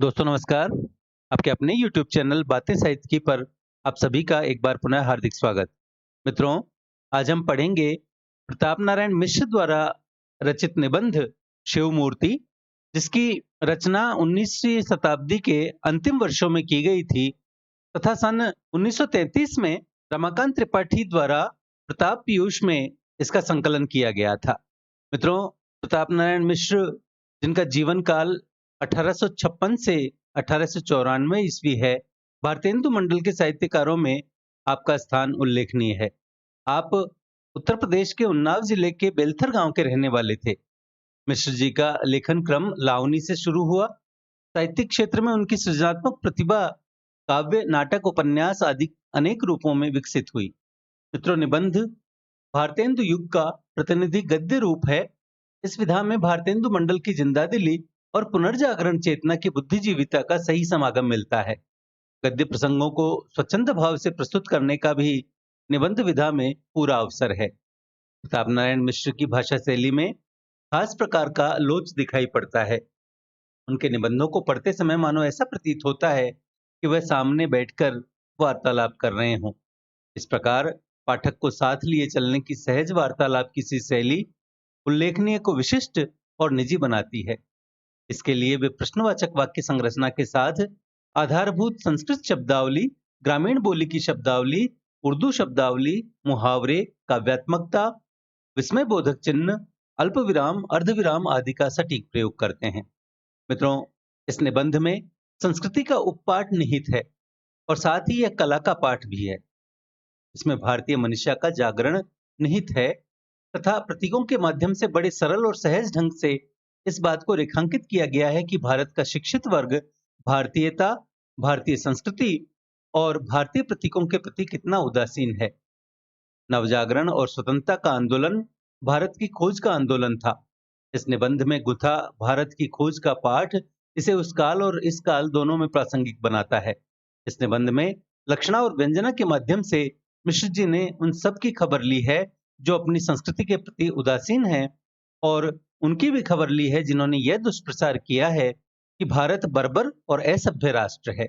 दोस्तों नमस्कार। आपके अपने YouTube चैनल बातें साहित्य की पर आप सभी का एक बार पुनः हार्दिक स्वागत। मित्रों, आज हम पढ़ेंगे प्रताप नारायण मिश्र द्वारा रचित निबंध शिव मूर्ति, जिसकी रचना 19वीं शताब्दी के अंतिम वर्षों में की गई थी तथा सन 1933 में रमाकांत त्रिपाठी द्वारा प्रताप पीयूष में इसका संकलन किया गया था। मित्रों, प्रताप नारायण मिश्र, जिनका जीवन काल 1856 से 1894 ईस्वी है, भारतेंदु मंडल के साहित्यकारों में आपका स्थान उल्लेखनीय है। आप उत्तर प्रदेश के उन्नाव जिले के बेलथर गांव के रहने वाले थे। मिश्र जी का लेखन क्रम लावनी से शुरू हुआ। साहित्यिक क्षेत्र में उनकी सृजनात्मक प्रतिभा काव्य, नाटक, उपन्यास आदि अनेक रूपों में विकसित हुई। मित्रों, निबंध भारतेंदु युग का प्रतिनिधि गद्य रूप है। इस विधा में भारतेंदु मंडल की जिंदादिली और पुनर्जागरण चेतना की बुद्धिजीविता का सही समागम मिलता है। गद्य प्रसंगों को स्वच्छंद भाव से प्रस्तुत करने का भी निबंध विधा में पूरा अवसर है। प्रताप नारायण मिश्र की भाषा शैली में खास प्रकार का लोच दिखाई पड़ता है। उनके निबंधों को पढ़ते समय मानो ऐसा प्रतीत होता है कि वह सामने बैठकर वार्तालाप कर रहे हों। इस प्रकार पाठक को साथ लिए चलने की सहज वार्तालाप की सी शैली उल्लेखनीय को विशिष्ट और निजी बनाती है। इसके लिए वे प्रश्नवाचक वाक्य संरचना के साथ आधारभूत संस्कृत शब्दावली, ग्रामीण बोली की शब्दावली, उर्दू शब्दावली, मुहावरे, काव्यात्मकता, विस्मय बोधक चिन्ह, अल्प विराम, अर्धविराम आदि का सटीक प्रयोग करते हैं। मित्रों, इस निबंध में संस्कृति का उपपाठ निहित है और साथ ही यह कला का पाठ भी है। इसमें भारतीय मनुष्य का जागरण निहित है तथा प्रतीकों के माध्यम से बड़े सरल और सहज ढंग से इस बात को रेखांकित किया गया है कि भारत का शिक्षित वर्ग भारतीयता, भारतीय संस्कृति और भारतीय प्रतीकों के प्रति कितना उदासीन है। नवजागरण और स्वतंत्रता का आंदोलन भारत की खोज का आंदोलन था। इस निबंध में गुथा भारत की खोज का पाठ इसे उस काल और इस काल दोनों में प्रासंगिक बनाता है। इस निबंध में लक्षणा और व्यंजना के माध्यम से मिश्र जी ने उन सब की खबर ली है जो अपनी संस्कृति के प्रति उदासीन हैं, और उनकी भी खबर ली है जिन्होंने यह दुष्प्रचार किया है कि भारत बर्बर और असभ्य राष्ट्र है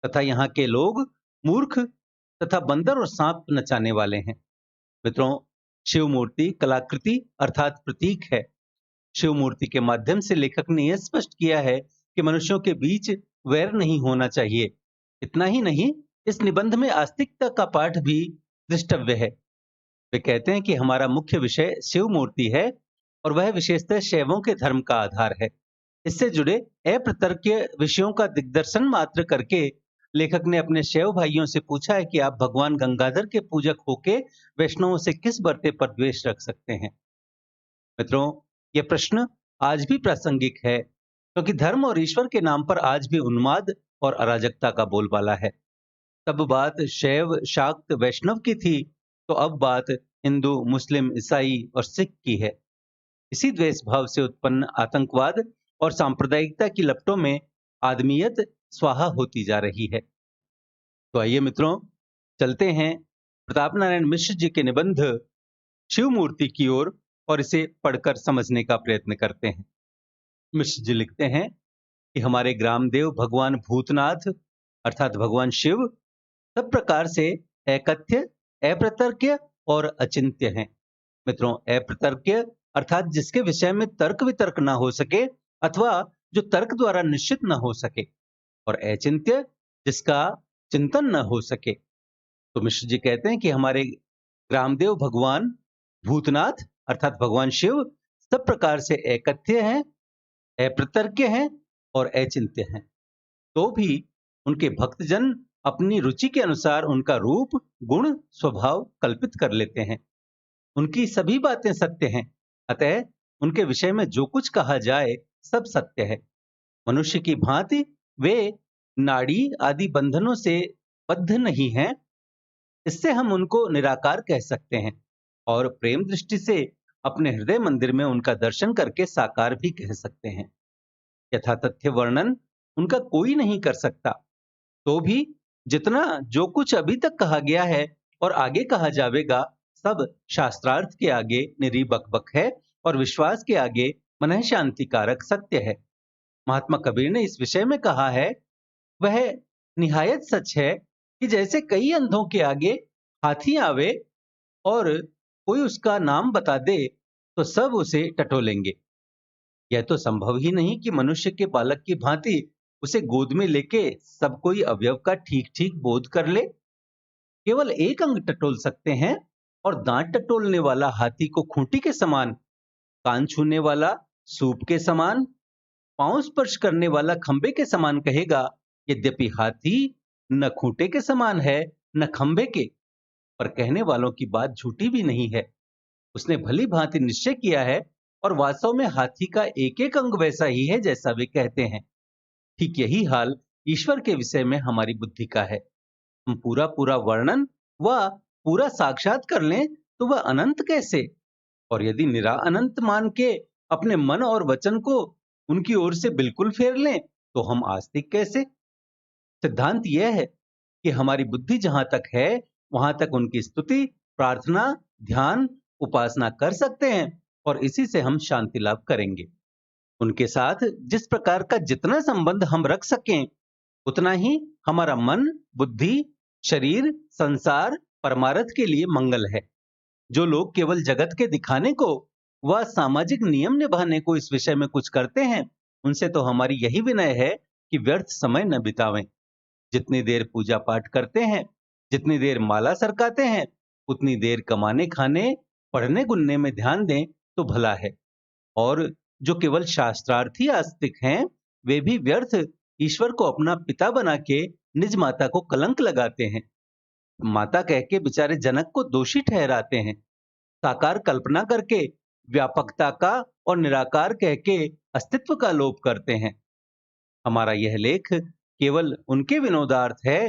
तथा यहाँ के लोग मूर्ख तथा बंदर और सांप नचाने वाले हैं। मित्रों, शिव मूर्ति कलाकृति अर्थात प्रतीक है। शिव मूर्ति के माध्यम से लेखक ने यह स्पष्ट किया है कि मनुष्यों के बीच वैर नहीं होना चाहिए। इतना ही नहीं, इस निबंध में आस्तिकता का पाठ भी दृष्टव्य है। वे कहते हैं कि हमारा मुख्य विषय शिव मूर्ति है और वह विशेषतः शैवों के धर्म का आधार है। इससे जुड़े अप्रतर्क्य विषयों का दिग्दर्शन मात्र करके लेखक ने अपने शैव भाइयों से पूछा है कि आप भगवान गंगाधर के पूजक होके वैष्णवों से किस बर्ते पर द्वेष रख सकते हैं। मित्रों, यह प्रश्न आज भी प्रासंगिक है क्योंकि धर्म और ईश्वर के नाम पर आज भी उन्माद और अराजकता का बोलबाला है। तब बात शैव, शाक्त, वैष्णव की थी, तो अब बात हिंदू, मुस्लिम, ईसाई और सिख की है। इसी द्वेष भाव से उत्पन्न आतंकवाद और सांप्रदायिकता की लपटों में आदमियत स्वाहा होती जा रही है। तो आइए मित्रों, चलते हैं प्रताप नारायण मिश्र जी के निबंध शिव मूर्ति की ओर और इसे पढ़कर समझने का प्रयत्न करते हैं। मिश्र जी लिखते हैं कि हमारे ग्रामदेव भगवान भूतनाथ अर्थात भगवान शिव सब प्रकार से एकथ्य, अप्रतर्क्य और अचिंत्य हैं। मित्रों, अप्रतर्क्य अर्थात जिसके विषय में तर्क वितर्क ना हो सके अथवा जो तर्क द्वारा निश्चित न हो सके, और अचिंत्य जिसका चिंतन न हो सके। तो मिश्र जी कहते हैं कि हमारे ग्रामदेव भगवान भूतनाथ अर्थात भगवान शिव सब प्रकार से एकथ्य हैं, अप्रतर्क्य हैं और अचिंत्य हैं। तो भी उनके भक्तजन अपनी रुचि के अनुसार उनका रूप, गुण, स्वभाव कल्पित कर लेते हैं। उनकी सभी बातें सत्य हैं, अतः उनके विषय में जो कुछ कहा जाए सब सत्य है। मनुष्य की भांति वे नाड़ी आदि बंधनों से बद्ध नहीं हैं। इससे हम उनको निराकार कह सकते हैं और प्रेम दृष्टि से अपने हृदय मंदिर में उनका दर्शन करके साकार भी कह सकते हैं। यथा तथ्य वर्णन उनका कोई नहीं कर सकता। तो भी जितना जो कुछ अभी तक कहा गया है और आगे कहा जाएगा सब शास्त्रार्थ के आगे निरी बकबक है और विश्वास के आगे मनः शांतिकारक सत्य है। महात्मा कबीर ने इस विषय में कहा है, वह निहायत सच है कि जैसे कई अंधों के आगे हाथी आवे और कोई उसका नाम बता दे तो सब उसे टटोलेंगे। यह तो संभव ही नहीं कि मनुष्य के बालक की भांति उसे गोद में लेके सब कोई अवयव का ठीक ठीक बोध कर ले। केवल एक अंग टटोल सकते हैं और दांत टटोलने वाला हाथी को खूंटी के समान, कान छूने वाला सूप के समान, पांव स्पर्श करने वाला खंबे के समान कहेगा। यद्यपि हाथी न खूंटे के समान है न खंबे के, पर कहने वालों की बात झूठी भी नहीं है। उसने भली भांति निश्चय किया है और वास्तव में हाथी का एक एक अंग वैसा ही है जैसा वे कहते हैं। ठीक यही हाल ईश्वर के विषय में हमारी बुद्धि का है। हम पूरा पूरा वर्णन व पूरा साक्षात कर लें तो वह अनंत कैसे, और यदि निरा अनंत मान के अपने मन और वचन को उनकी ओर से बिल्कुल फेर लें तो हम आस्तिक कैसे। सिद्धांत यह है कि हमारी बुद्धि जहां तक है वहां तक उनकी स्तुति, प्रार्थना, ध्यान, उपासना कर सकते हैं और इसी से हम शांति लाभ करेंगे। उनके साथ जिस प्रकार का जितना संबंध हम रख सकें उतना ही हमारा मन, बुद्धि, शरीर, संसार, परमार्थ के लिए मंगल है। जो लोग केवल जगत के दिखाने को व सामाजिक नियम निभाने को इस विषय में कुछ करते हैं, उनसे तो हमारी यही विनय है कि व्यर्थ समय न बितावें। जितनी देर पूजा पाठ करते हैं, जितनी देर माला सरकाते हैं, उतनी देर कमाने खाने, पढ़ने गुनने में ध्यान दें तो भला है। और जो केवल शास्त्रार्थी आस्तिक हैं, वे भी व्यर्थ ईश्वर को अपना पिता बना के निज माता को कलंक लगाते हैं। माता कह के बेचारे जनक को दोषी ठहराते हैं। साकार कल्पना करके व्यापकता का और निराकार कह के अस्तित्व का लोप करते हैं। हमारा यह लेख केवल उनके विनोदार्थ है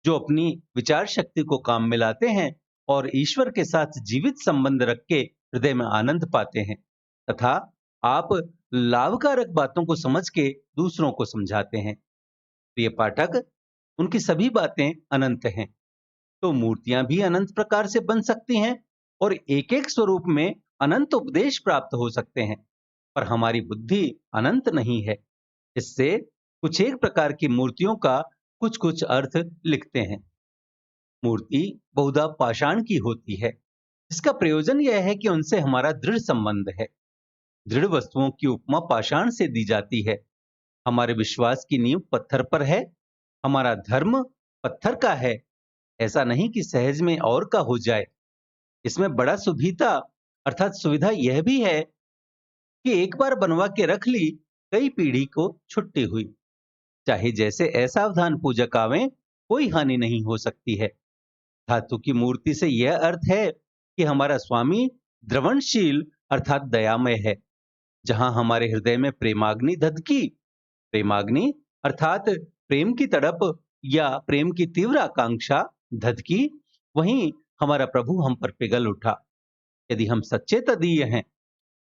जो अपनी विचार शक्ति को काम में लाते हैं और ईश्वर के साथ जीवित संबंध रख के हृदय में आनंद पाते हैं, तथा आप लाभकारक बातों को समझ के दूसरों को समझाते हैं। प्रिय पाठक, उनकी सभी बातें अनंत हैं, तो मूर्तियां भी अनंत प्रकार से बन सकती हैं और एक एक स्वरूप में अनंत उपदेश प्राप्त हो सकते हैं, पर हमारी बुद्धि अनंत नहीं है। इससे कुछ एक प्रकार की मूर्तियों का कुछ कुछ अर्थ लिखते हैं। मूर्ति बहुधा पाषाण की होती है। इसका प्रयोजन यह है कि उनसे हमारा दृढ़ संबंध है। दृढ़ वस्तुओं की उपमा पाषाण से दी जाती है। हमारे विश्वास की नींव पत्थर पर है, हमारा धर्म पत्थर का है। ऐसा नहीं कि सहज में और का हो जाए। इसमें बड़ा सुविधा अर्थात सुविधा यह भी है कि एक बार बनवा के रख ली, कई पीढ़ी को छुट्टी हुई। चाहे जैसे असावधान पूजक आवे, कोई हानि नहीं हो सकती है। धातु की मूर्ति से यह अर्थ है कि हमारा स्वामी द्रवणशील अर्थात दयामय है। जहां हमारे हृदय में प्रेमाग्नि धधकी, प्रेमाग्नि अर्थात प्रेम की तड़प या प्रेम की तीव्र आकांक्षा धधकी, वहीं हमारा प्रभु हम पर पिघल उठा। यदि हम सच्चे तदीय हैं,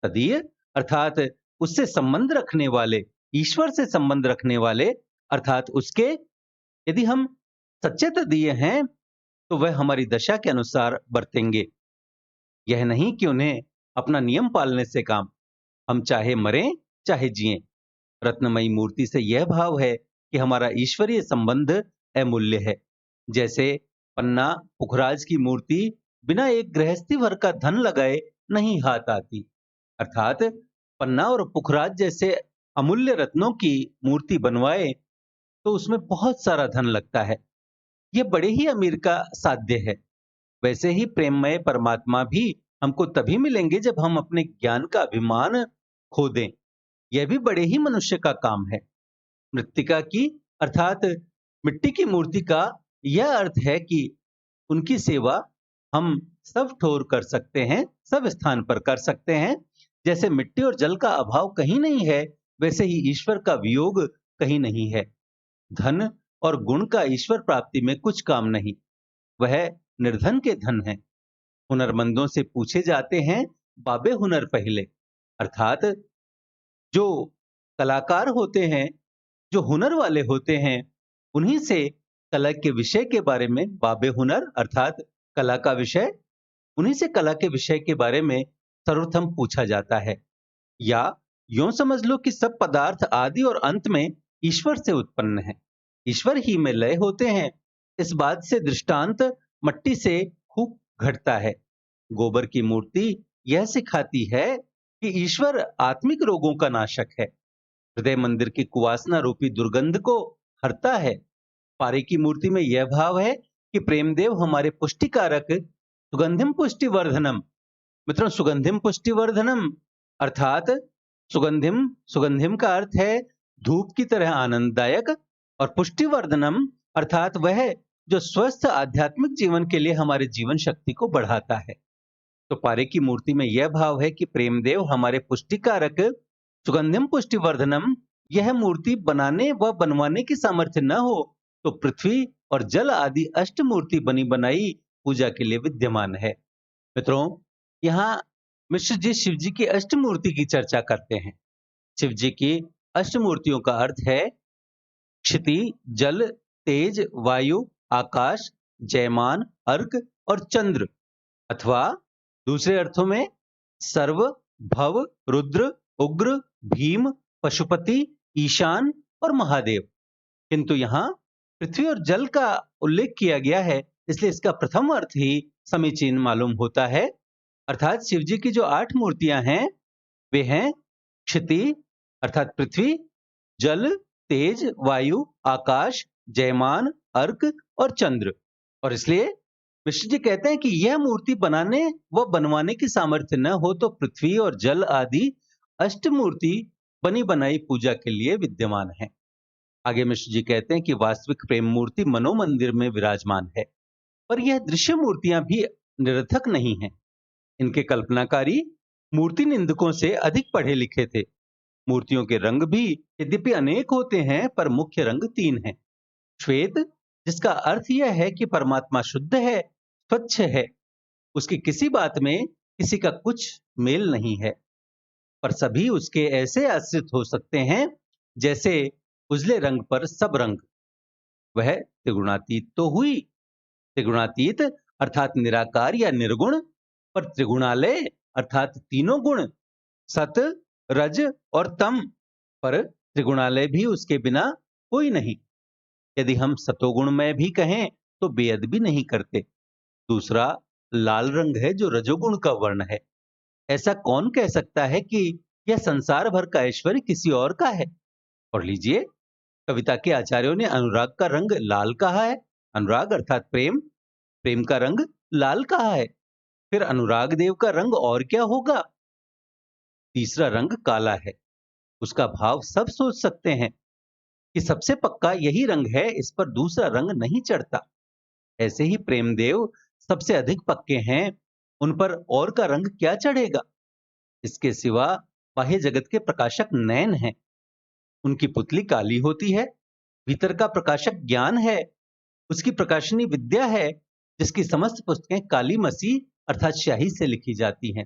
तदीय अर्थात उससे संबंध रखने वाले, ईश्वर से संबंध रखने वाले अर्थात उसके, यदि हम सच्चे तदीय हैं तो वह हमारी दशा के अनुसार बरतेंगे। यह नहीं कि उन्हें अपना नियम पालने से काम, हम चाहे मरें चाहे जिएं। रत्नमयी मूर्ति से यह भाव है कि हमारा ईश्वरीय संबंध अमूल्य है। जैसे पन्ना पुखराज की मूर्ति बिना एक गृहस्थी भर का धन लगाए नहीं हाथ आती, अर्थात पन्ना और पुखराज जैसे अमूल्य रत्नों की मूर्ति बनवाए तो उसमें बहुत सारा धन लगता है। यह बड़े ही अमीर का साध्य है। वैसे ही प्रेममय परमात्मा भी हमको तभी मिलेंगे जब हम अपने ज्ञान का अभिमान खो दें। यह भी बड़े ही मनुष्य का काम है। मृत्तिका की अर्थात मिट्टी की मूर्ति का यह अर्थ है कि उनकी सेवा हम सब ठोर कर सकते हैं, सब स्थान पर कर सकते हैं। जैसे मिट्टी और जल का अभाव कहीं नहीं है, वैसे ही ईश्वर का वियोग कहीं नहीं है। धन और गुण का ईश्वर प्राप्ति में कुछ काम नहीं, वह निर्धन के धन है। हुनरमंदों से पूछे जाते हैं बाबे हुनर पहले, अर्थात जो कलाकार होते हैं, जो हुनर वाले होते हैं, उन्हीं से कला के विषय के बारे में बाबे हुनर अर्थात कला का विषय, उन्हीं से कला के विषय के बारे में सर्वप्रथम पूछा जाता है। या यूं समझ लो कि सब पदार्थ आदि और अंत में ईश्वर से उत्पन्न है। ईश्वर ही में लय होते हैं। इस बात से दृष्टांत मट्टी से खूब घटता है। गोबर की मूर्ति यह सिखाती है कि ईश्वर आत्मिक रोगों का नाशक है। हृदय मंदिर की कुवासना रूपी दुर्गंध को हरता है। पारे की मूर्ति में यह भाव है कि प्रेमदेव हमारे पुष्टिकारक सुगंधिम पुष्टिवर्धनम। मित्रों, सुगंधिम पुष्टिवर्धनम अर्थात सुगंधिम सुगंधिम का अर्थ है धूप की तरह आनंददायक, और पुष्टिवर्धनम अर्थात वह जो स्वस्थ आध्यात्मिक जीवन के लिए हमारे जीवन शक्ति को बढ़ाता है। तो पारे की मूर्ति में यह भाव है कि प्रेमदेव हमारे पुष्टिकारक सुगंधिम पुष्टिवर्धनम। यह मूर्ति बनाने व बनवाने की सामर्थ्य न हो तो पृथ्वी और जल आदि अष्ट मूर्ति बनी बनाई पूजा के लिए विद्यमान है। मित्रों, यहाँ मिश्र जी शिव जी की अष्ट मूर्ति की चर्चा करते हैं। शिव जी की अष्ट मूर्तियों का अर्थ है क्षिति, जल, तेज, वायु, आकाश, जयमान, अर्क और चंद्र, अथवा दूसरे अर्थों में सर्व, भव, रुद्र, उग्र, भीम, पशुपति, ईशान और महादेव। किंतु यहाँ पृथ्वी और जल का उल्लेख किया गया है, इसलिए इसका प्रथम अर्थ ही समीचीन मालूम होता है। अर्थात शिव जी की जो 8 मूर्तियां हैं वे हैं क्षिति अर्थात पृथ्वी, जल, तेज, वायु, आकाश, जयमान, अर्क और चंद्र। और इसलिए मिश्र जी कहते हैं कि यह मूर्ति बनाने व बनवाने की सामर्थ्य न हो तो पृथ्वी और जल आदि अष्ट मूर्ति बनी बनाई पूजा के लिए विद्यमान है। आगे मिश्र जी कहते हैं कि वास्तविक प्रेम मूर्ति मनोमंदिर में विराजमान है, पर यह दृश्य मूर्तियां भी निरर्थक नहीं हैं। इनके कल्पनाकारी मूर्ति निंदकों से अधिक पढ़े लिखे थे। मूर्तियों के रंग भी यद्यपि अनेक होते हैं, पर मुख्य रंग 3 हैं। श्वेत, जिसका अर्थ यह है कि परमात्मा शुद्ध है, स्वच्छ है, उसकी किसी बात में किसी का कुछ मेल नहीं है, पर सभी उसके ऐसे आश्रित हो सकते हैं जैसे उजले रंग पर सब रंग। वह त्रिगुणातीत तो हुई। त्रिगुणातीत अर्थात निराकार या निर्गुण, पर त्रिगुणालय अर्थात तीनों गुण सत, रज और तम, पर त्रिगुणालय भी उसके बिना कोई नहीं। यदि हम सतोगुण में भी कहें तो बेअद भी नहीं करते। दूसरा लाल रंग है जो रजोगुण का वर्ण है। ऐसा कौन कह सकता है कि यह संसार भर का ऐश्वर्य किसी और का है? और लीजिए, कविता के आचार्यों ने अनुराग का रंग लाल कहा है। अनुराग अर्थात प्रेम, प्रेम का रंग लाल कहा है। फिर अनुराग देव का रंग और क्या होगा? तीसरा रंग काला है। उसका भाव सब सोच सकते हैं कि सबसे पक्का यही रंग है, इस पर दूसरा रंग नहीं चढ़ता। ऐसे ही प्रेमदेव सबसे अधिक पक्के हैं, उन पर और का रंग क्या चढ़ेगा? इसके सिवा बाह्य जगत के प्रकाशक नयन हैं। उनकी पुतली काली होती है। भीतर का प्रकाशक ज्ञान है। उसकी प्रकाशनी विद्या है, जिसकी समस्त पुस्तकें काली मसी अर्थात स्याही से लिखी जाती हैं।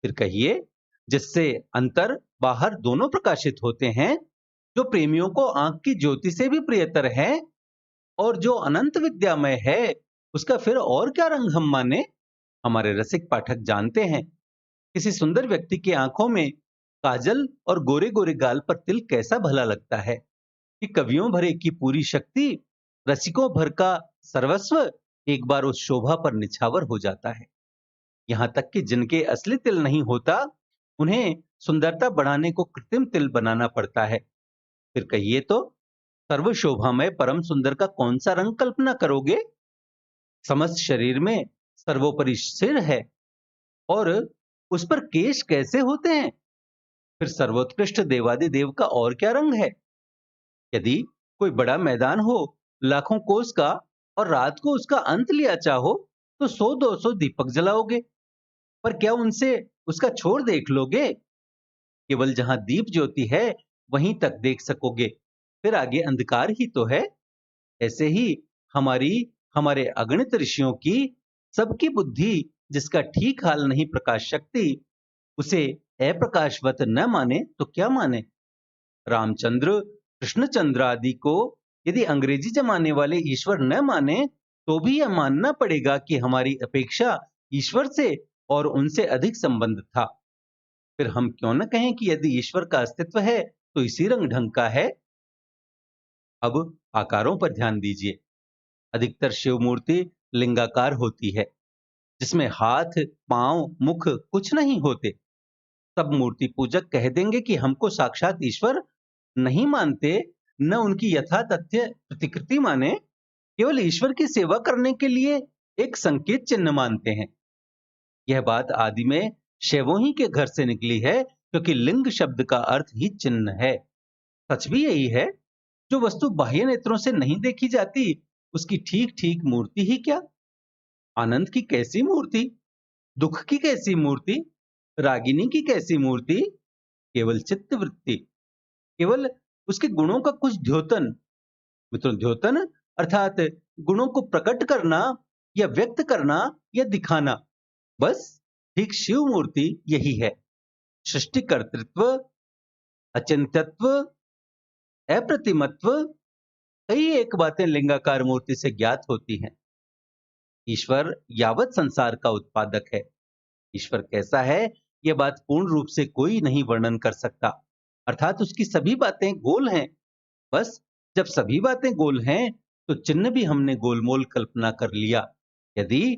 फिर कहिए, जिससे अंतर बाहर दोनों प्रकाशित होते हैं, जो प्रेमियों को आंख की ज्योति से भी प्रियतर है और जो अनंत विद्यामय है, उसका फिर और क्या रंग हम माने? हमारे रसिक पाठक जानते हैं किसी सुंदर व्यक्ति की आंखों में काजल और गोरे गोरे गाल पर तिल कैसा भला लगता है कि कवियों भरे की पूरी शक्ति, रसिकों भर का सर्वस्व एक बार उस शोभा पर निछावर हो जाता है। यहां तक कि जिनके असली तिल नहीं होता, उन्हें सुंदरता बढ़ाने को कृत्रिम तिल बनाना पड़ता है। फिर कहिए तो, सर्व शोभामय परम सुंदर का कौन सा रंग कल्पना करोगे? समस्त शरीर में सर्वोपरि सिर है और उस पर केश कैसे होते हैं? फिर सर्वोत्कृष्ट देवादिदेव का और क्या रंग है? यदि कोई बड़ा मैदान हो लाखों कोस का और रात को उसका अंत लिया चाहो तो 100-200 दीपक जलाओगे, पर क्या उनसे उसका छोर देख लोगे? केवल जहां दीप ज्योति है वहीं तक देख सकोगे, फिर आगे अंधकार ही तो है। ऐसे ही हमारी हमारे अगणित ऋषियों की सबकी बुद्धि जिसका ठीक हाल नहीं प्रकाश शक्ति, उसे अप्रकाशवत न माने तो क्या माने? रामचंद्र, कृष्णचंद्र आदि को यदि अंग्रेजी जमाने वाले ईश्वर न माने तो भी यह मानना पड़ेगा कि हमारी अपेक्षा ईश्वर से और उनसे अधिक संबंध था। फिर हम क्यों न कहें कि यदि ईश्वर का अस्तित्व है तो इसी रंग ढंग का है। अब आकारों पर ध्यान दीजिए। अधिकतर शिव मूर्ति लिंगाकार होती है, जिसमें हाथ, पांव, मुख कुछ नहीं होते। सब मूर्ति पूजक कह देंगे कि हमको साक्षात ईश्वर नहीं मानते, न उनकी यथा तथ्य प्रतिकृति माने, केवल ईश्वर की सेवा करने के लिए एक संकेत चिन्ह मानते हैं। यह बात आदि में शैवों ही के घर से निकली है, क्योंकि लिंग शब्द का अर्थ ही चिन्ह है। सच भी यही है। जो वस्तु बाह्य नेत्रों से नहीं देखी जाती, उसकी ठीक ठीक मूर्ति ही क्या। आनंद की कैसी मूर्ति, दुख की कैसी मूर्ति, रागिनी की कैसी मूर्ति, केवल चित्त वृत्ति, केवल उसके गुणों का कुछ द्योतन। मित्रों, द्योतन अर्थात गुणों को प्रकट करना या व्यक्त करना या दिखाना। बस ठीक शिव मूर्ति यही है। सृष्टि कर्तृत्व, अचिंत्यत्व, अप्रतिमत्व, कई एक बातें लिंगाकार मूर्ति से ज्ञात होती हैं। ईश्वर यावत संसार का उत्पादक है। ईश्वर कैसा है, यह बात पूर्ण रूप से कोई नहीं वर्णन कर सकता। अर्थात उसकी सभी बातें गोल हैं। बस जब सभी बातें गोल हैं, तो चिन्ह भी हमने गोलमोल कल्पना कर लिया। यदि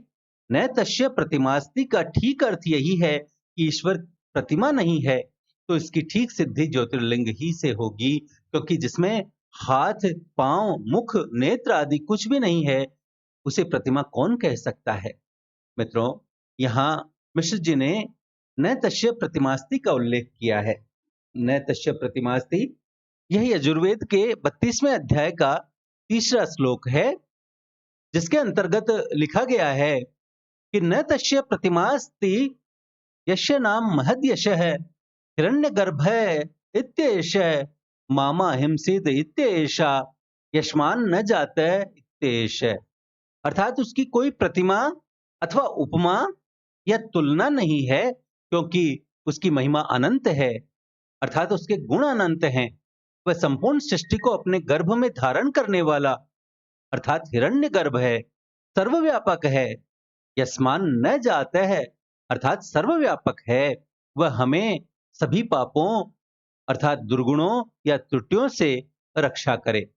न तस्य प्रतिमास्ति का ठीक अर्थ यही है कि ईश्वर प्रतिमा नहीं है, तो इसकी ठीक सिद्धि ज्योतिर्लिंग ही से होगी, क्योंकि जिसमें हाथ, पांव, मुख, नेत्र आदि कुछ भी नहीं है, उसे प्रतिमा कौन कह सकता है। मित्रों, यहाँ मिश्र जी ने न तस्य प्रतिमास्ति का उल्लेख किया है। न तस्य प्रतिमास्ति यही यजुर्वेद के 32वें अध्याय का तीसरा श्लोक है, जिसके अंतर्गत लिखा गया है कि न तस्य प्रतिमास्ति यस्य नाम महद यशः हिरण्यगर्भ इत्येष मामा हिंसित इत्येषा यशमान न जात इत्येष। अर्थात उसकी कोई प्रतिमा अथवा उपमा या तुलना नहीं है, क्योंकि उसकी महिमा अनंत है, अर्थात उसके गुण अनंत हैं। वह संपूर्ण सृष्टि को अपने गर्भ में धारण करने वाला अर्थात हिरण्यगर्भ है, सर्वव्यापक है। यस्मान न जाता है अर्थात सर्वव्यापक है। वह हमें सभी पापों अर्थात दुर्गुणों या त्रुटियों से रक्षा करे।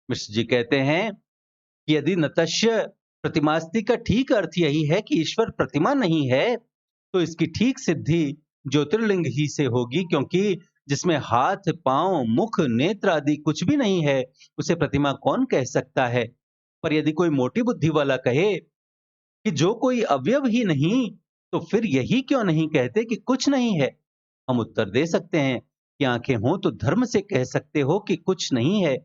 मिश्र जी कहते हैं कि यदि नतस्य प्रतिमास्ति का ठीक अर्थ यही है कि ईश्वर प्रतिमा नहीं है, तो इसकी ठीक सिद्धि ज्योतिर्लिंग ही से होगी, क्योंकि जिसमें हाथ, पांव, मुख, नेत्र आदि कुछ भी नहीं है, उसे प्रतिमा कौन कह सकता है। पर यदि कोई मोटी बुद्धि वाला कहे कि जो कोई अवयव ही नहीं, तो फिर यही क्यों नहीं कहते कि कुछ नहीं है। हम उत्तर दे सकते हैं कि आंखें हों तो धर्म से कह सकते हो कि कुछ नहीं है।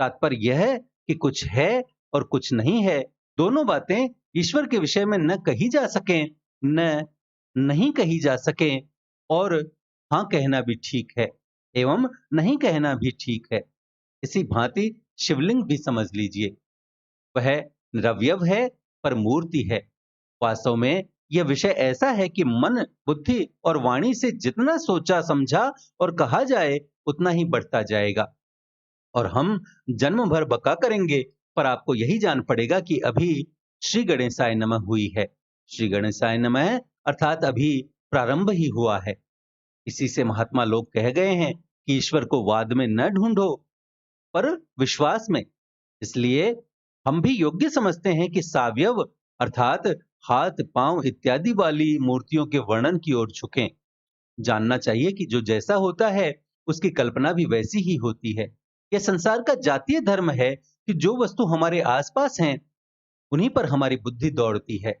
तात्पर्य यह है कि कुछ है और कुछ नहीं है, दोनों बातें ईश्वर के विषय में न कही जा सकें, न नहीं कही जा सकें, और हाँ कहना भी ठीक है एवं नहीं कहना भी ठीक है। इसी भांति शिवलिंग भी समझ लीजिए। वह निरवयव है पर मूर्ति है। वास्तव में यह विषय ऐसा है कि मन, बुद्धि और वाणी से जितना सोचा समझा और कहा जाए, उतना ही बढ़ता जाएगा, और हम जन्म भर बका करेंगे, पर आपको यही जान पड़ेगा कि अभी श्री गणेशाय नमः हुई है। श्री गणेशाय नमः अर्थात अभी प्रारंभ ही हुआ है। इसी से महात्मा लोग कह गए हैं कि ईश्वर को वाद में न ढूंढो, पर विश्वास में। इसलिए हम भी योग्य समझते हैं कि सावयव अर्थात हाथ, पांव इत्यादि वाली मूर्तियों के वर्णन की ओर झुकें। जानना चाहिए कि जो जैसा होता है, उसकी कल्पना भी वैसी ही होती है। यह संसार का जातीय धर्म है कि जो वस्तु हमारे आसपास हैं, उन्हीं पर हमारी बुद्धि दौड़ती है।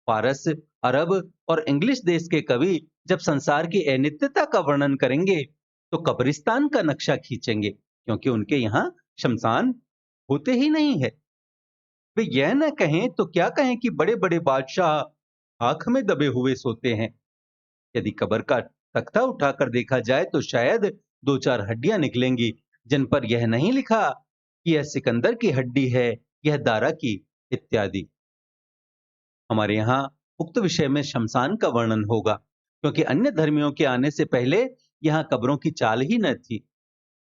फारस, अरब और इंग्लिश देश के कवि जब संसार की अनित्यता का वर्णन करेंगे, तो कब्रिस्तान का नक्शा खींचेंगे, क्योंकि उनके यहाँ शमशान होते ही नहीं है। वे यह न कहें तो क्या कहें कि बड़े बड़े बादशाह आंख में दबे हुए सोते हैं। यदि कब्र का तख्ता उठाकर देखा जाए, तो शायद दो चार हड्डियां निकलेंगी, जिन पर यह नहीं लिखा कि यह सिकंदर की हड्डी है, यह दारा की, इत्यादि। हमारे यहाँ उक्त विषय में शमशान का वर्णन होगा, क्योंकि अन्य धर्मियों के आने से पहले यहाँ कब्रों की चाल ही न थी।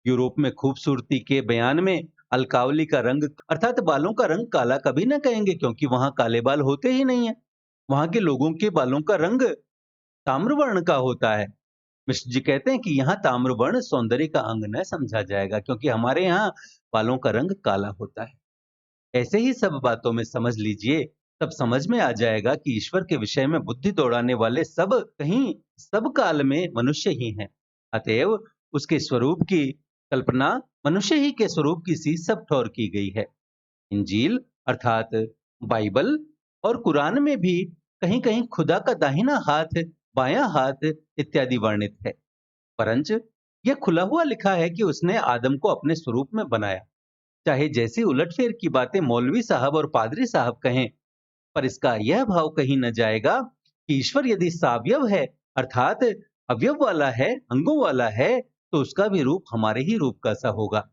यूरोप में खूबसूरती के बयान में अलकावली का रंग अर्थात बालों का रंग काला कभी न कहेंगे, क्योंकि वहां काले बाल होते ही नहीं है। वहां के लोगों के बालों का रंग ताम्रवर्ण का होता है। मिश्र जी कहते हैं कि यहाँ ताम्रवर्ण सौंदर्य का अंग न समझा जाएगा, क्योंकि हमारे यहाँ बालों का रंग काला होता है। ऐसे ही सब बातों में समझ लीजिए, तब समझ में आ जाएगा कि ईश्वर के विषय में बुद्धि दौड़ाने वाले सब कहीं सब काल में मनुष्य ही हैं। अतएव उसके स्वरूप की कल्पना मनुष्य ही के स्वरूप की सी सब ठौर की गई है। इंजील अर्थात बाइबल और कुरान में भी कहीं कहीं खुदा का दाहिना हाथ, बायां हाथ इत्यादि वर्णित है। परंच यह खुला हुआ लिखा है कि उसने आदम को अपने स्वरूप में बनाया। चाहे जैसी उलटफेर की बातें मौलवी साहब और पादरी साहब कहें, पर इसका यह भाव कहीं न जाएगा कि ईश्वर यदि सावयव है अर्थात अवयव वाला है, अंगों वाला है, तो उसका भी रूप हमारे ही रूप का सा होगा।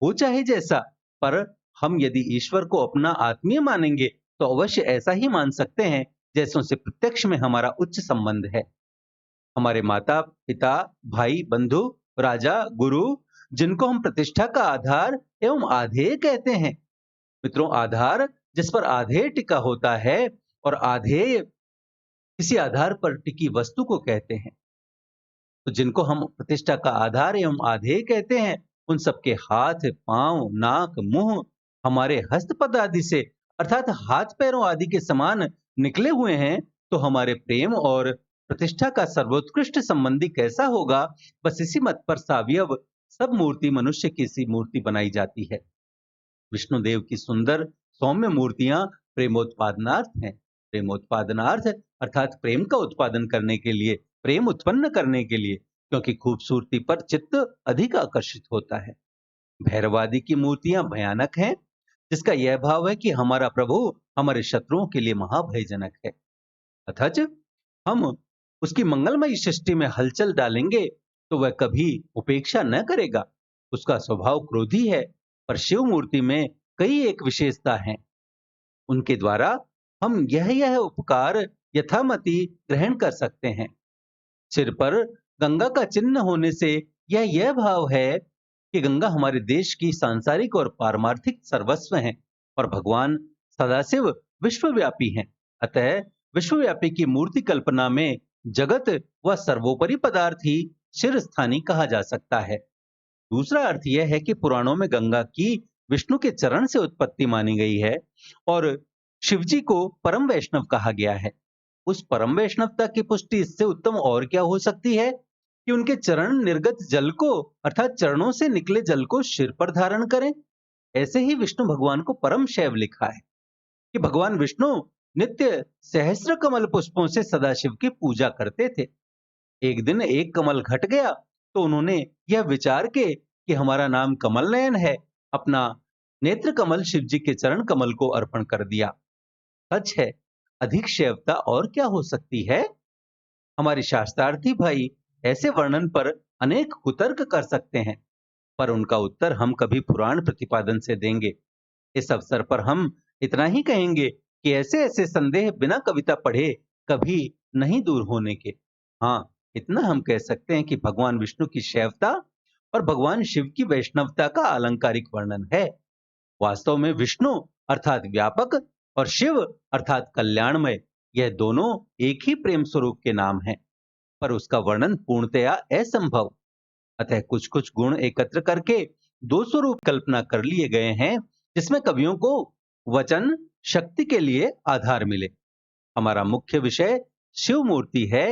हो चाहे जैसा, पर हम यदि ईश्वर को अपना आत्मीय मानेंगे तो अवश्य ऐसा ही मान सकते हैं जैसों से प्रत्यक्ष में हमारा उच्च संबंध है। हमारे माता पिता, भाई बंधु, राजा गुरु, जिनको हम प्रतिष्ठा का आधार एवं आधेय कहते हैं। मित्रों, आधार जिस पर आधेय टिका होता है और आधेय किसी आधार पर टिकी वस्तु को कहते हैं। तो जिनको हम प्रतिष्ठा का आधार एवं आधेय कहते हैं, उन सबके हाथ, पांव, नाक, मुंह हमारे हस्तपद आदि से अर्थात हाथ पैरों आदि के समान निकले हुए हैं, तो हमारे प्रेम और प्रतिष्ठा का सर्वोत्कृष्ट संबंधी कैसा होगा। बस इसी मत पर सावयव सब मूर्ति मनुष्य की सी मूर्ति बनाई जाती है। विष्णुदेव की सुंदर सौम्य मूर्तियां प्रेमोत्पादनार्थ हैं। प्रेमोत्पादनार्थ अर्थात प्रेम का उत्पादन करने के लिए, प्रेम उत्पन्न करने के लिए, क्योंकि खूबसूरती पर चित्त अधिक आकर्षित होता है। भैरवादी की मूर्तियां भयानक हैं, जिसका यह भाव है कि हमारा प्रभु हमारे शत्रुओं के लिए महाभयजनक है। अथच हम उसकी मंगलमयी सृष्टि में हलचल डालेंगे तो वह कभी उपेक्षा न करेगा। उसका स्वभाव क्रोधी है, पर शिव मूर्ति में कई एक विशेषता है। उनके द्वारा हम यह उपकार यथामति ग्रहण कर सकते हैं। सिर पर गंगा का चिन्ह होने से यह भाव है कि गंगा हमारे देश की सांसारिक और पारमार्थिक सर्वस्व हैं और भगवान सदाशिव विश्वव्यापी हैं। अतः विश्वव्यापी की मूर्ति कल्पना में जगत व सर्वोपरि पदार्थ ही शिर स्थानी कहा जा सकता है। दूसरा अर्थ यह है कि पुराणों में गंगा की विष्णु के चरण से उत्पत्ति मानी गई है और शिवजी को परम वैष्णव कहा गया है। उस परम वैष्णवता की पुष्टि इससे उत्तम और क्या हो सकती है कि उनके चरण निर्गत जल को अर्थात चरणों से निकले जल को सिर पर धारण करें। ऐसे ही विष्णु भगवान को परम शैव लिखा है कि भगवान विष्णु नित्य सहस्त्र कमल पुष्पों से सदाशिव की पूजा करते थे। एक दिन एक कमल घट गया तो उन्होंने यह विचार के कि हमारा नाम कमल नयन है, अपना नेत्र कमल शिव जी के चरण कमल को अर्पण कर दिया। सच है, अधिक शैवता और क्या हो सकती है। हमारे शास्त्रार्थी भाई ऐसे वर्णन पर अनेक कुतर्क कर सकते हैं, पर उनका उत्तर हम कभी पुराण प्रतिपादन से देंगे। इस अवसर पर हम इतना ही कहेंगे कि ऐसे ऐसे संदेह बिना कविता पढ़े कभी नहीं दूर होने के। हाँ, इतना हम कह सकते हैं कि भगवान विष्णु की शैवता और भगवान शिव की वैष्णवता का अलंकारिक वर्णन है। वास्तव में विष्णु अर्थात व्यापक और शिव अर्थात कल्याणमय, यह दोनों एक ही प्रेम स्वरूप के नाम हैं, पर उसका वर्णन पूर्णतया असंभव। अतः कुछ कुछ गुण एकत्र करके दो स्वरूप कल्पना कर लिए गए हैं, जिसमें कवियों को वचन शक्ति के लिए आधार मिले। हमारा मुख्य विषय शिव मूर्ति है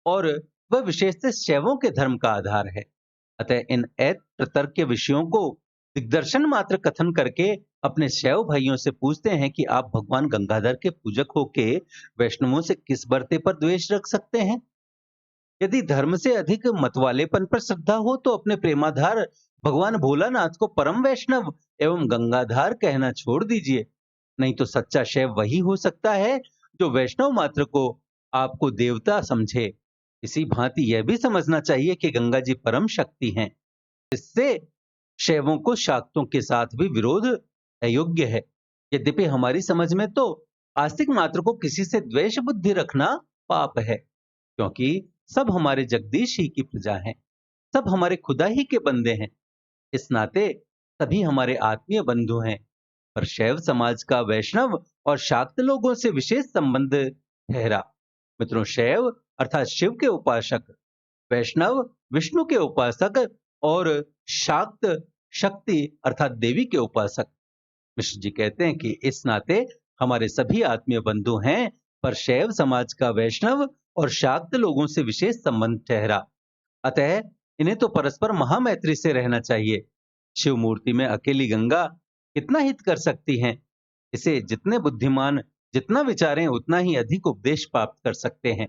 और वह विशेषतः शैवों के धर्म का आधार है। अतः इन प्रतर्क के विषयों को दिग्दर्शन मात्र कथन करके अपने शैव भाइयों से पूछते हैं कि आप भगवान गंगाधर के पूजक होके वैष्णवों से किस बरते पर द्वेष रख सकते हैं। यदि धर्म से अधिक मतवालेपन पर श्रद्धा हो तो अपने प्रेमाधार भगवान भोलानाथ को परम वैष्णव एवं गंगाधार कहना छोड़ दीजिए। नहीं तो सच्चा शैव वही हो सकता है जो वैष्णव मात्र को आपको देवता समझे। इसी भांति यह भी समझना चाहिए कि गंगा जी परम शक्ति हैं। इससे शैवों को शाक्तों के साथ भी विरोध अयोग्य है। यद्यपि हमारी समझ में तो आस्तिक मात्र को किसी से द्वेष बुद्धि रखना पाप है, क्योंकि सब हमारे जगदीश ही की प्रजा हैं, सब हमारे खुदा ही के बंदे हैं। इस नाते सभी हमारे आत्मीय बंधु हैं। पर शैव समाज का वैष्णव और शाक्त लोगों से विशेष संबंध ठहरा। मित्रों, शैव अर्थात शिव के उपासक वैष्णव विष्णु के उपासक और शाक्त शक्ति अर्थात देवी के उपासक। मिश्र जी कहते हैं कि इस नाते हमारे सभी आत्मीय बंधु हैं, पर शैव समाज का वैष्णव और शाक्त लोगों से विशेष संबंध ठहरा। अतः इन्हें तो परस्पर महामैत्री से रहना चाहिए। शिव मूर्ति में अकेली गंगा कितना हित कर सकती हैं? इसे जितने बुद्धिमान जितना विचारें उतना ही अधिक उपदेश प्राप्त कर सकते हैं।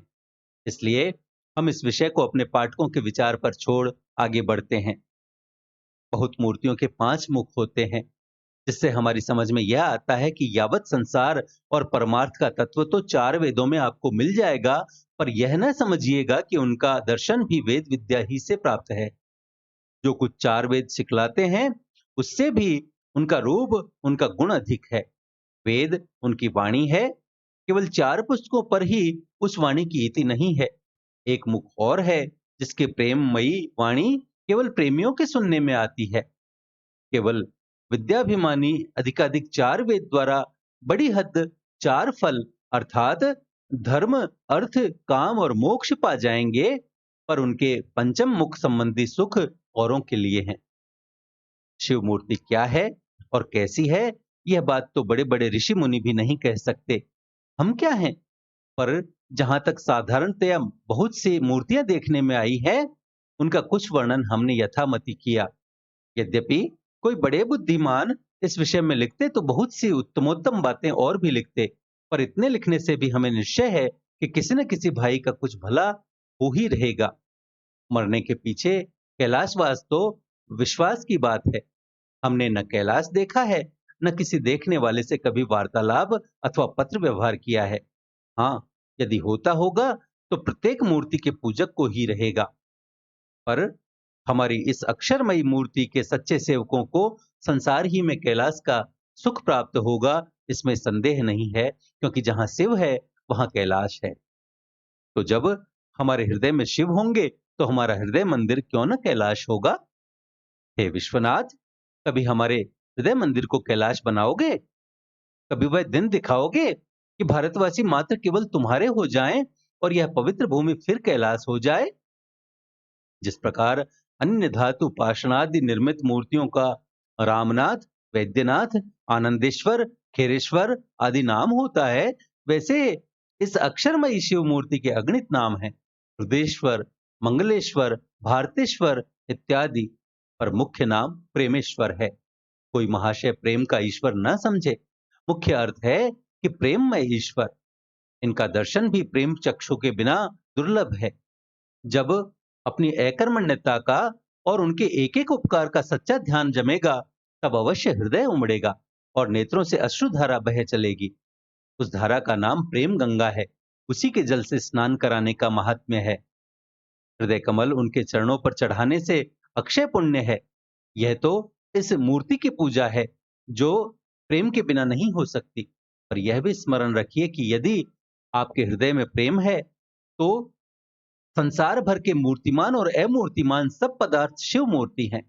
इसलिए हम इस विषय को अपने पाठकों के विचार पर छोड़ आगे बढ़ते हैं। बहुत मूर्तियों के 5 मुख होते हैं, जिससे हमारी समझ में यह आता है कि यावत संसार और परमार्थ का तत्व तो 4 वेदों में आपको मिल जाएगा, पर यह न समझिएगा कि उनका दर्शन भी वेद विद्या ही से प्राप्त है। जो कुछ 4 वेद सिखलाते हैं, उससे भी उनका रूप, उनका गुण अधिक है। वेद उनकी वाणी है, केवल 4 पुस्तकों पर ही उस वाणी की इति नहीं है। एक मुख और है, जिसके प्रेममयी वाणी केवल प्रेमियों के सुनने में आती है। केवल विद्याभिमानी अधिकाधिक 4 वेद द्वारा बड़ी हद 4 फल अर्थात धर्म, अर्थ, काम और मोक्ष पा जाएंगे, पर उनके पंचम मुख संबंधी सुख औरों के लिए हैं। शिव मूर्ति क्या है और कैसी है, यह बात तो बड़े बड़े ऋषि मुनि भी नहीं कह सकते। हम क्या हैं? पर जहां तक साधारणतया बहुत सी मूर्तियां देखने में आई है, उनका कुछ वर्णन हमने यथामति किया। यद्यपि कोई बड़े बुद्धिमान इस विषय में लिखते तो बहुत सी उत्तमोत्तम बातें और भी लिखते, पर इतने लिखने से भी हमें निश्चय है कि किसी न किसी भाई का कुछ भला हो ही रहेगा। मरने के पीछे कैलाशवास तो विश्वास की बात है। हमने न कैलाश देखा है, न किसी देखने वाले से कभी वार्तालाप अथवा पत्र व्यवहार किया है। हाँ, यदि होता होगा तो प्रत्येक मूर्ति के पूजक को ही रहेगा। पर हमारी इस अक्षरमयी मूर्ति के सच्चे सेवकों को संसार ही में कैलाश का सुख प्राप्त होगा, इसमें संदेह नहीं है, क्योंकि जहां शिव है वहां कैलाश है। तो जब हमारे हृदय में शिव होंगे, तो हमारा हृदय मंदिर क्यों न कैलाश होगा? हे विश्वनाथ, कभी हमारे हृदय मंदिर को कैलाश बनाओगे? कभी वह दिन दिखाओगे कि भारतवासी मात्र केवल तुम्हारे हो जाएं और यह पवित्र भूमि फिर कैलाश हो जाए? जिस प्रकार अन्य धातु पाषाणादि निर्मित मूर्तियों का रामनाथ, वैद्यनाथ, आनंदेश्वर, खेरेश्वर आदि नाम होता है, वैसे इस अक्षरमयी शिव मूर्ति के अगणित नाम हैं। रुद्रेश्वर, मंगलेश्वर, भारतेश्वर इत्यादि, पर मुख्य नाम प्रेमेश्वर है। कोई महाशय प्रेम का ईश्वर न समझे। मुख्य अर्थ है कि प्रेममय ईश्वर। इनका दर्शन भी प्रेम चक्षु के बिना दुर्लभ है। जब अपनी अकर्मण्यता का और उनके एक एक उपकार का सच्चा ध्यान जमेगा, तब अवश्य हृदय उमड़ेगा और नेत्रों से अश्रुधारा बह चलेगी। उस धारा का नाम प्रेम गंगा है। उसी के जल से स्नान कराने का महात्म्य है। हृदय कमल उनके चरणों पर चढ़ाने से अक्षय पुण्य है। यह तो इस मूर्ति की पूजा है, जो प्रेम के बिना नहीं हो सकती। पर यह भी स्मरण रखिए कि यदि आपके हृदय में प्रेम है, तो संसार भर के मूर्तिमान और अमूर्तिमान सब पदार्थ शिव मूर्ति हैं,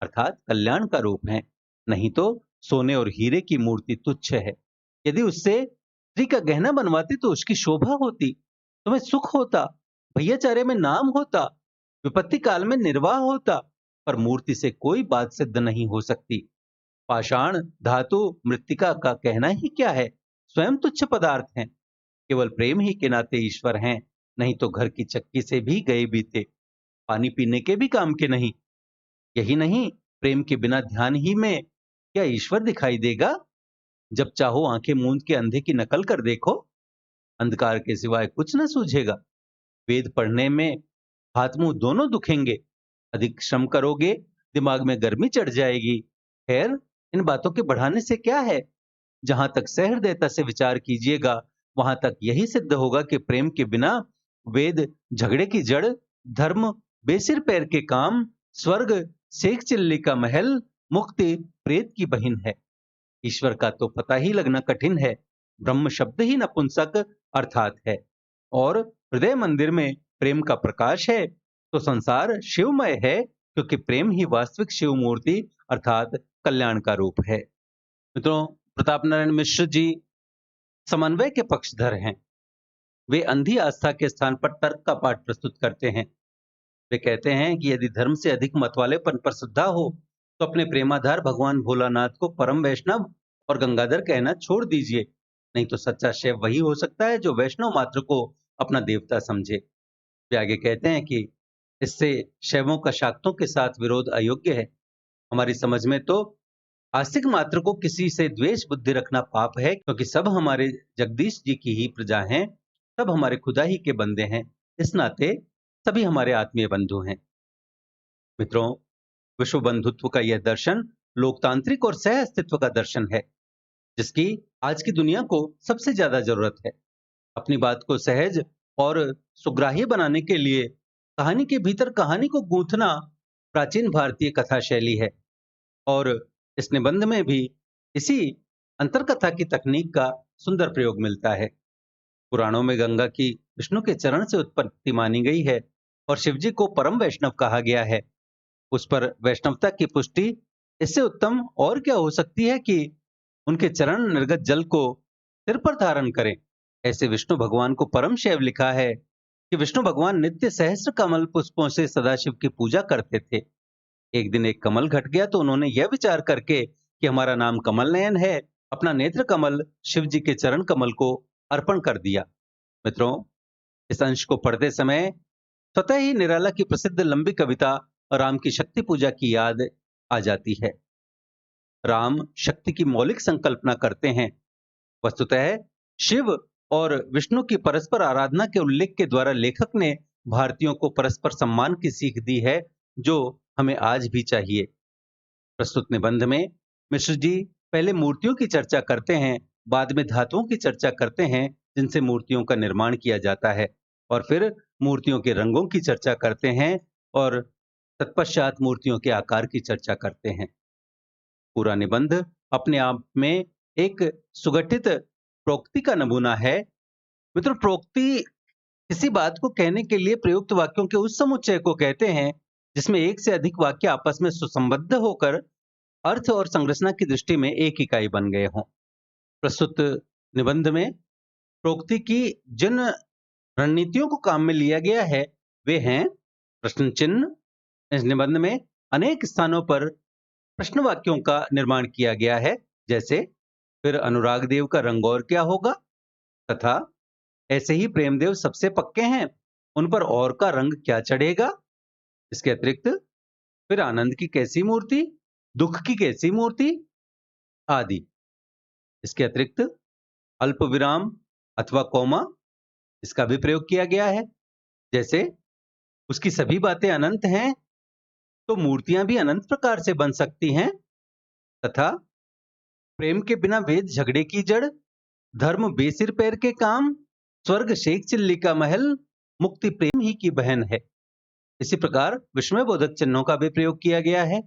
अर्थात कल्याण का रूप हैं। नहीं तो सोने और हीरे की मूर्ति तुच्छ है। यदि उससे स्त्री का गहना बनवाते तो उसकी शोभा होती, तुम्हें सुख होता, भैयाचार्य में नाम होता, विपत्ति काल में निर्वाह होता। पर मूर्ति से कोई बात सिद्ध नहीं हो सकती। पाषाण, धातु, मृत्तिका का कहना ही क्या है, स्वयं तुच्छ पदार्थ हैं। केवल प्रेम ही के नाते ईश्वर हैं, नहीं तो घर की चक्की से भी गए बीते, पानी पीने के भी काम के नहीं। यही नहीं, प्रेम के बिना ध्यान ही में क्या ईश्वर दिखाई देगा? जब चाहो आंखें मूंद के अंधे की नकल कर देखो, अंधकार के सिवाय कुछ न सूझेगा। वेद पढ़ने में हाथ मुंह दोनों दुखेंगे। अधिक श्रम करोगे, दिमाग में गर्मी चढ़ जाएगी। खैर, इन बातों के बढ़ाने से क्या है? जहां तक सहृदयता से विचार कीजिएगा, वहां तक यही सिद्ध होगा कि प्रेम के बिना वेद झगड़े की जड़, धर्म बेसिर पैर के काम, स्वर्ग शेख चिल्ली का महल, मुक्ति प्रेत की बहिन है। ईश्वर का तो पता ही लगना कठिन है। ब्रह्म शब्द ही नपुंसक अर्थात है, और हृदय मंदिर में प्रेम का प्रकाश है, तो संसार शिवमय है, क्योंकि प्रेम ही वास्तविक शिव मूर्ति अर्थात कल्याण का रूप है। मित्रों, प्रताप नारायण मिश्र जी समन्वय के पक्षधर हैं। वे अंधी आस्था के स्थान पर तर्क का पाठ प्रस्तुत करते हैं। वे कहते हैं कि यदि धर्म से अधिक मतवालेपन पर श्रद्धा हो तो अपने प्रेमाधार भगवान भोलानाथ को परम वैष्णव और गंगाधर कहना छोड़ दीजिए। नहीं तो सच्चा शैव वही हो सकता है जो वैष्णव मात्र को अपना देवता समझे। वे आगे कहते हैं कि इससे शैवों का शाक्तों के साथ विरोध अयोग्य है। हमारी समझ में तो आस्तिक मात्र को किसी से द्वेष बुद्धि रखना पाप है, क्योंकि सब हमारे जगदीश जी की ही प्रजा हैं, सब हमारे खुदा ही के बंदे हैं। इस नाते सभी हमारे आत्मीय बंधु हैं। मित्रों, विश्व बंधुत्व का यह दर्शन लोकतांत्रिक और सह अस्तित्व का दर्शन है, जिसकी आज की दुनिया को सबसे ज्यादा जरूरत है। अपनी बात को सहज और सुग्राह्य बनाने के लिए कहानी के भीतर कहानी को गूंथना प्राचीन भारतीय कथा शैली है, और इस निबंध में भी इसी अंतरकथा की तकनीक का सुंदर प्रयोग मिलता है। पुराणों में गंगा की विष्णु के चरण से उत्पत्ति मानी गई है और शिवजी को परम वैष्णव कहा गया है। उस पर वैष्णवता की पुष्टि इससे उत्तम और क्या हो सकती है कि उनके चरण निर्गत जल को सिर पर धारण करें। ऐसे विष्णु भगवान को परम शैव लिखा है कि विष्णु भगवान नित्य सहस्त्र कमल पुष्पों से सदाशिव की पूजा करते थे। एक दिन एक कमल घट गया तो उन्होंने यह विचार करके कि हमारा नाम कमल नयन है, अपना नेत्र कमल शिव जी के चरण कमल को अर्पण कर दिया। मित्रों, इस अंश को पढ़ते समय स्वतः ही निराला की प्रसिद्ध लंबी कविता राम की शक्ति पूजा की याद आ जाती है। राम शक्ति की मौलिक संकल्पना करते हैं। वस्तुतः शिव और विष्णु की परस्पर आराधना के उल्लेख के द्वारा लेखक ने भारतीयों को परस्पर सम्मान की सीख दी है, जो हमें आज भी चाहिए। प्रस्तुत निबंध में मिश्र जी पहले मूर्तियों की चर्चा करते हैं, बाद में धातुओं की चर्चा करते हैं जिनसे मूर्तियों का निर्माण किया जाता है, और फिर मूर्तियों के रंगों की चर्चा करते हैं, और तत्पश्चात मूर्तियों के आकार की चर्चा करते हैं। पूरा निबंध अपने आप में एक सुगठित प्रोक्ति का नमूना है। मित्रों, प्रोक्ति किसी बात को कहने के लिए प्रयुक्त वाक्यों के उस समुच्चय को कहते हैं जिसमें एक से अधिक वाक्य आपस में सुसंबद्ध होकर अर्थ और संरचना की दृष्टि में एक इकाई बन गए हों। प्रस्तुत निबंध में प्रोक्ति की जिन रणनीतियों को काम में लिया गया है वे हैं प्रश्न चिन्ह। इस निबंध में अनेक स्थानों पर प्रश्न वाक्यों का निर्माण किया गया है, जैसे फिर अनुराग देव का रंग और क्या होगा, तथा ऐसे ही प्रेमदेव सबसे पक्के हैं, उन पर और का रंग क्या चढ़ेगा। इसके अतिरिक्त फिर आनंद की कैसी मूर्ति, दुख की कैसी मूर्ति आदि। इसके अतिरिक्त अल्प विराम अथवा कौमा, इसका भी प्रयोग किया गया है, जैसे उसकी सभी बातें अनंत हैं तो मूर्तियां भी अनंत प्रकार से बन सकती हैं, तथा प्रेम के बिना वेद झगड़े की जड़, धर्म बेसिर पैर के काम, स्वर्ग शेख चिल्ली का महल, मुक्ति प्रेम ही की बहन है। इसी प्रकार विस्मय बोधक चिन्हों का भी प्रयोग किया गया है,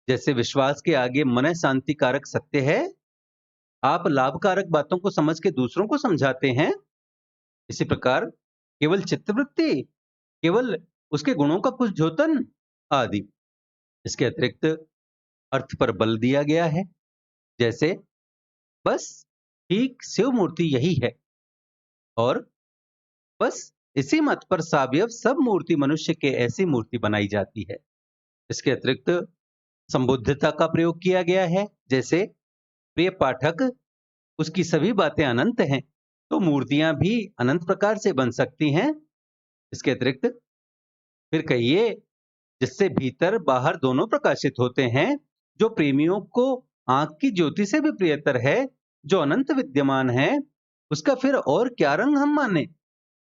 जैसे विश्वास के आगे मन शांति कारक सत्य है, आप लाभकारक बातों को समझ के दूसरों को समझाते हैं। इसी प्रकार केवल चित्तवृत्ति, केवल उसके गुणों का कुछ द्योतन आदि। इसके अतिरिक्त अर्थ पर बल दिया गया है, जैसे बस ठीक शिव मूर्ति यही है, और बस इसी मत पर सावयव सब मूर्ति मनुष्य के ऐसी मूर्ति बनाई जाती है। इसके अतिरिक्त संबुद्धता का प्रयोग किया गया है, जैसे प्रिय पाठक, उसकी सभी बातें अनंत हैं तो मूर्तियां भी अनंत प्रकार से बन सकती हैं। इसके अतिरिक्त फिर कहिए, जिससे भीतर बाहर दोनों प्रकाशित होते हैं, जो प्रेमियों को आंख की ज्योति से भी प्रियतर है, जो अनंत विद्यमान है, उसका फिर और क्या रंग हम माने।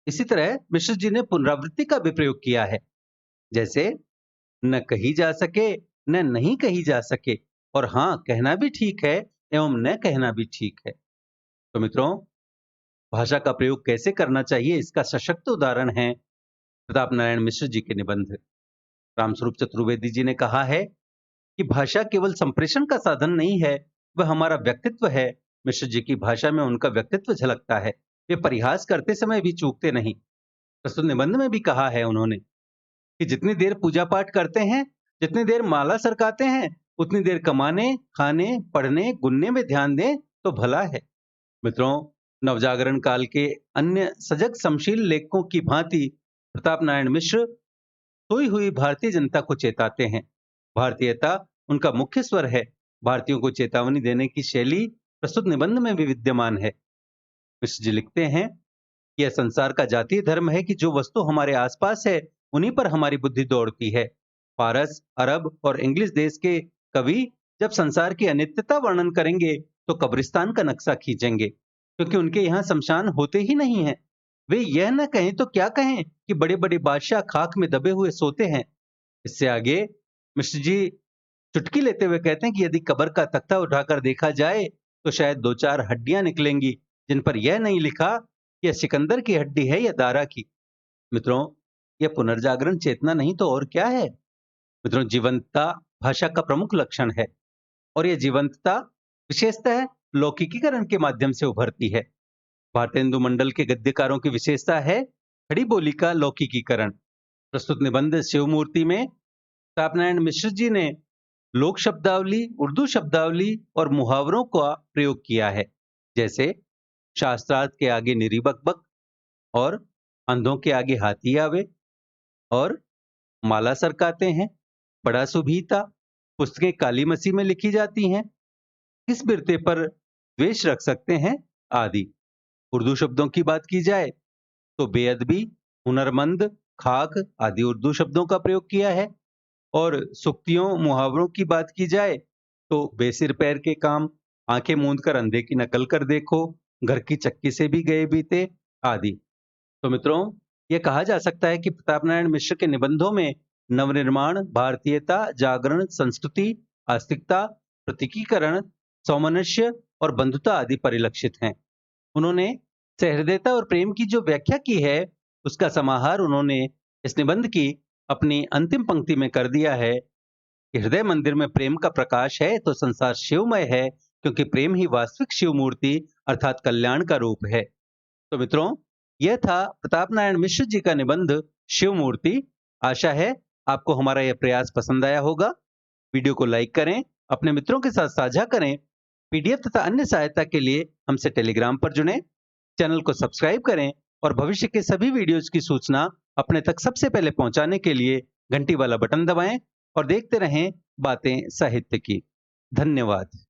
इसी तरह मिश्र जी ने पुनरावृत्ति का भी प्रयोग किया है, जैसे न कही जा सके न नहीं कही जा सके, और हाँ कहना भी ठीक है एवं न कहना भी ठीक है। तो मित्रों, भाषा का प्रयोग कैसे करना चाहिए इसका सशक्त उदाहरण है प्रताप नारायण मिश्र जी के निबंध। रामस्वरूप चतुर्वेदी जी ने कहा है कि भाषा केवल संप्रेषण का साधन नहीं है, वह हमारा व्यक्तित्व है। मिश्र जी की भाषा में उनका व्यक्तित्व झलकता है। वे परिहास करते समय भी चूकते नहीं। प्रस्तुत निबंध में भी कहा है उन्होंने कि जितनी देर पूजा पाठ करते हैं, जितनी देर माला सरकाते हैं, उतनी देर कमाने, खाने, पढ़ने, गुनने में ध्यान दें तो भला है। मित्रों, नवजागरण काल के अन्य सजग समशील लेखकों की भांति प्रताप नारायण मिश्र सोई हुई भारतीय जनता को चेताते हैं। भारतीयता उनका मुख्य स्वर है। भारतीयों को चेतावनी देने की शैली प्रस्तुत निबंध में भी विद्यमान है। मिश्र जी लिखते हैं कि यह संसार का जातीय धर्म है कि जो वस्तु हमारे आसपास है उन्हीं पर हमारी बुद्धि दौड़ती है। फारस, अरब और इंग्लिश देश के कवि जब संसार की अनित्यता वर्णन करेंगे तो कब्रिस्तान का नक्शा खींचेंगे, क्योंकि उनके यहाँ शमशान होते ही नहीं है। वे यह न कहें तो क्या कहें कि बड़े बड़े बादशाह खाक में दबे हुए सोते हैं। इससे आगे मिश्र जी चुटकी लेते हुए कहते हैं कि यदि कब्र का तख्ता उठाकर देखा जाए तो शायद दो चार हड्डियां निकलेंगी जिन पर यह नहीं लिखा कि यह सिकंदर की हड्डी है या दारा की। मित्रों, यह पुनर्जागरण चेतना नहीं तो और क्या है। मित्रों, जीवंतता भाषा का प्रमुख लक्षण है और यह जीवंतता विशेषतः लौकिकीकरण के माध्यम से उभरती है। भारतेंदु मंडल के गद्यकारों की विशेषता है खड़ी बोली का लौकिकीकरण। प्रस्तुत निबंध शिवमूर्ति में प्रताप नारायण मिश्र जी ने लोक शब्दावली, उर्दू शब्दावली और मुहावरों का प्रयोग किया है, जैसे शास्त्रार्थ के आगे निरी बकबक और अंधों के आगे हाथी आवे और माला सरकाते हैं, बड़ा सुभीता, पुस्तकें काली मसी में लिखी जाती हैं, किस बिरते पर द्वेष रख सकते हैं आदि। उर्दू शब्दों की बात की जाए तो बेअदबी, हुनरमंद, खाक आदि उर्दू शब्दों का प्रयोग किया है। और सुक्तियों, मुहावरों की बात की जाए तो बेसिर पैर के काम, आंखें मूंद कर अंधे की नकल कर देखो, घर की चक्की से भी गए बीते आदि। तो मित्रों, यह कहा जा सकता है कि प्रताप नारायण मिश्र के निबंधों में नवनिर्माण, भारतीयता, जागरण, संस्कृति, आस्तिकता, प्रतीकीकरण, सौमनस्य और बंधुता आदि परिलक्षित हैं। उन्होंने सहृदयता और प्रेम की जो व्याख्या की है उसका समाहार उन्होंने इस निबंध की अपनी अंतिम पंक्ति में कर दिया है कि हृदय मंदिर में प्रेम का प्रकाश है तो संसार शिवमय है, क्योंकि प्रेम ही वास्तविक शिव मूर्ति अर्थात कल्याण का रूप है। तो मित्रों, यह था प्रताप नारायण मिश्र जी का निबंध शिव मूर्ति। आशा है आपको हमारा यह प्रयास पसंद आया होगा। वीडियो को लाइक करें, अपने मित्रों के साथ साझा करें। पीडीएफ तथा अन्य सहायता के लिए हमसे टेलीग्राम पर जुड़ें। चैनल को सब्सक्राइब करें और भविष्य के सभी वीडियोज की सूचना अपने तक सबसे पहले पहुंचाने के लिए घंटी वाला बटन दबाएं और देखते रहें बातें साहित्य की। धन्यवाद।